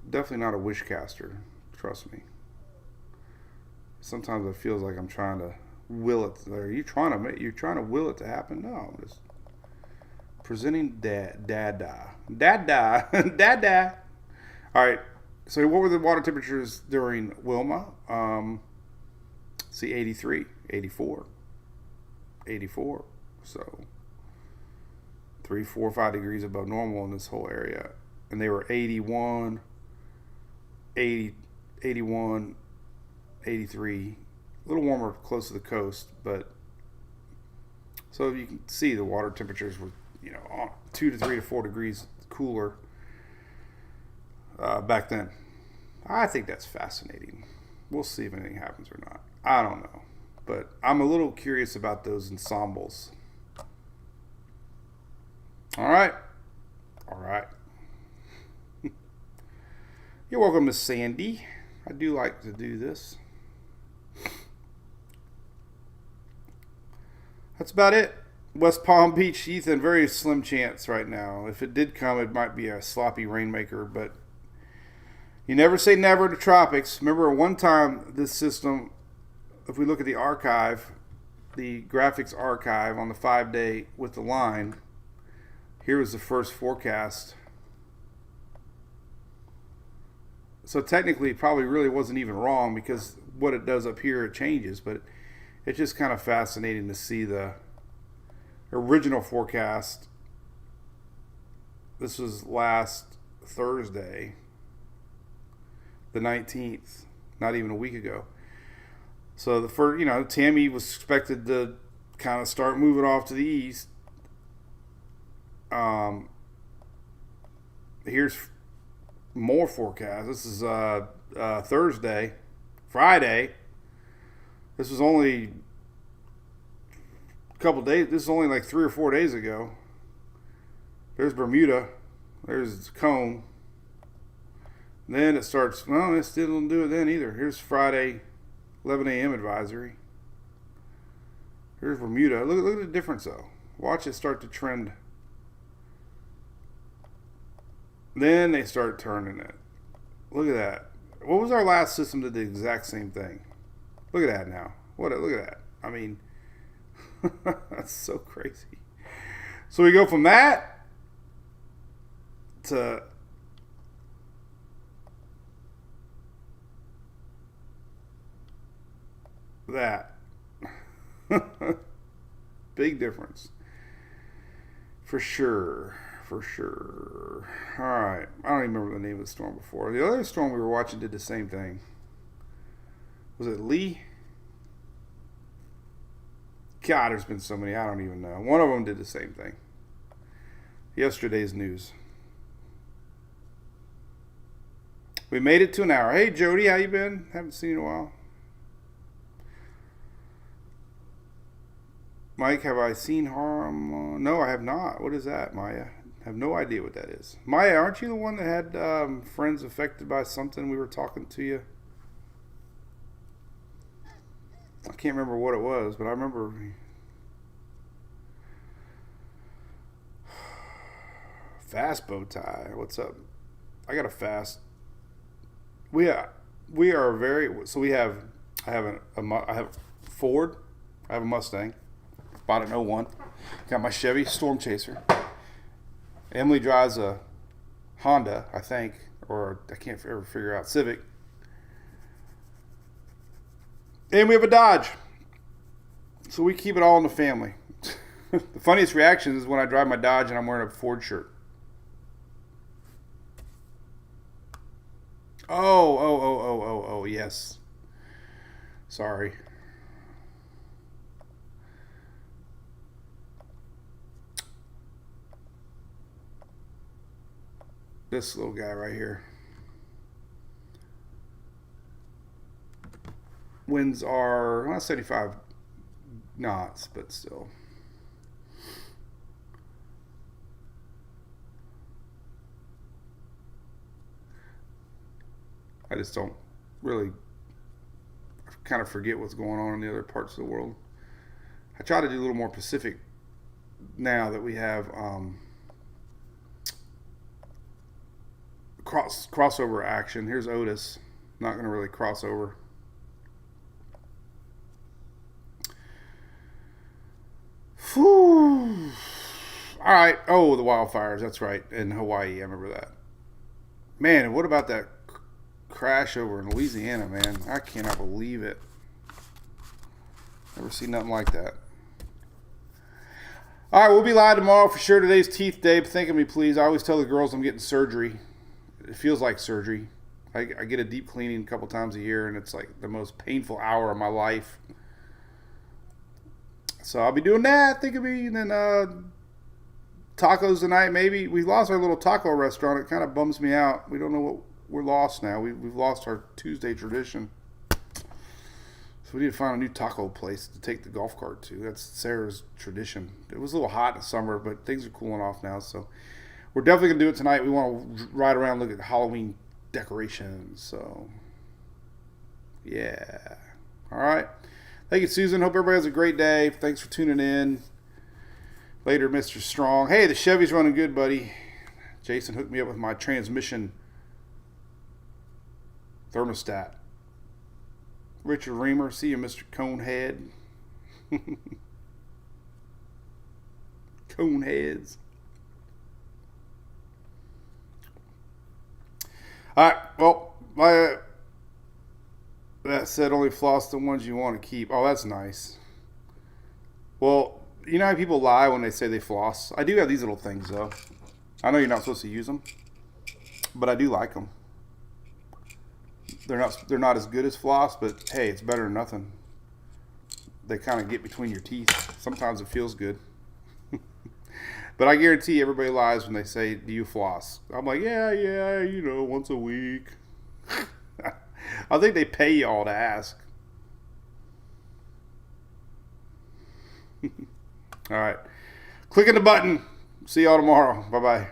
Definitely not a wish caster, trust me. Sometimes it feels like I'm trying to will it. Are you trying to will it to happen? No, I'm just presenting dada. All right. So what were the water temperatures during Wilma? See, 83, 84, 84. So 3, 4, 5 degrees above normal in this whole area. And they were 81, 80, 81, 83. A little warmer close to the coast, but so you can see the water temperatures were, 2 to 3 to 4 degrees cooler back then. I think that's fascinating. We'll see if anything happens or not. I don't know, but I'm a little curious about those ensembles. All right. You're welcome, Miss Sandy. I do like to do this. That's about it. West Palm Beach, Ethan, very slim chance right now. If it did come, it might be a sloppy rainmaker, but you never say never to tropics. Remember one time this system, if we look at the archive, the graphics archive on the 5-day with the line, here was the first forecast. So technically it probably really wasn't even wrong because what it does up here, it changes, but it's just kind of fascinating to see the original forecast. This was last Thursday, the 19th, not even a week ago. So the first, Tammy was expected to kind of start moving off to the east. Here's more forecast. This is Thursday, Friday. This was only a couple days. This is only like 3 or 4 days ago. There's Bermuda. There's Cone. Then it starts. Well, it still don't do it then either. Here's Friday, 11 a.m. advisory. Here's Bermuda. Look at the difference though. Watch it start to trend. Then they start turning it. Look at that. What was our last system that did the exact same thing? Look at that now. Look at that. I mean, that's so crazy. So we go from that to that. Big difference. For sure. All right. I don't even remember the name of the storm before. The other storm we were watching did the same thing. Was it Lee? God, there's been so many. I don't even know. One of them did the same thing. Yesterday's news. We made it to an hour. Hey, Jody, how you been? Haven't seen you in a while. Mike, have I seen harm? No, I have not. What is that, Maya? I have no idea what that is. Maya, aren't you the one that had friends affected by something? We were talking to you. I can't remember what it was, but I remember. Fast bow tie. What's up? I got a fast. We are very. So we have. I have a Ford. I have a Mustang. Bought an 01. Got my Chevy Storm Chaser. Emily drives a Honda, I think, or I can't ever figure out, Civic. And we have a Dodge. So we keep it all in the family. The funniest reaction is when I drive my Dodge and I'm wearing a Ford shirt. Oh, yes. Sorry. This little guy right here. Winds are not 75 knots, but still. I just don't really kind of forget what's going on in the other parts of the world. I try to do a little more Pacific now that we have crossover action. Here's Otis. Not going to really cross over. Whew. All right. Oh, the wildfires. That's right. In Hawaii. I remember that. Man, what about that crash over in Louisiana, man? I cannot believe it. Never seen nothing like that. All right, we'll be live tomorrow for sure. Today's teeth day. Think of me, please. I always tell the girls I'm getting surgery. It feels like surgery. I get a deep cleaning a couple times a year, and it's like the most painful hour of my life. So I'll be doing that. Think of me. And then tacos tonight, maybe. We lost our little taco restaurant. It kind of bums me out. We don't know what we're lost now. We've lost our Tuesday tradition. So we need to find a new taco place to take the golf cart to. That's Sarah's tradition. It was a little hot in the summer, but things are cooling off now. So we're definitely going to do it tonight. We want to ride around and look at Halloween decorations. So, yeah. All right. Thank you, Susan. Hope everybody has a great day. Thanks for tuning in. Later, Mr. Strong. Hey, the Chevy's running good, buddy. Jason hooked me up with my transmission thermostat. Richard Reamer. See you, Mr. Conehead. Coneheads. All right. Well, that said, only floss the ones you want to keep. Oh, that's nice. Well, you know how people lie when they say they floss? I do have these little things, though. I know you're not supposed to use them, but I do like them. They're not as good as floss, but hey, it's better than nothing. They kind of get between your teeth. Sometimes it feels good. But I guarantee everybody lies when they say, do you floss? I'm like, yeah, once a week. I think they pay you all to ask. All right. Clicking the button. See y'all tomorrow. Bye-bye.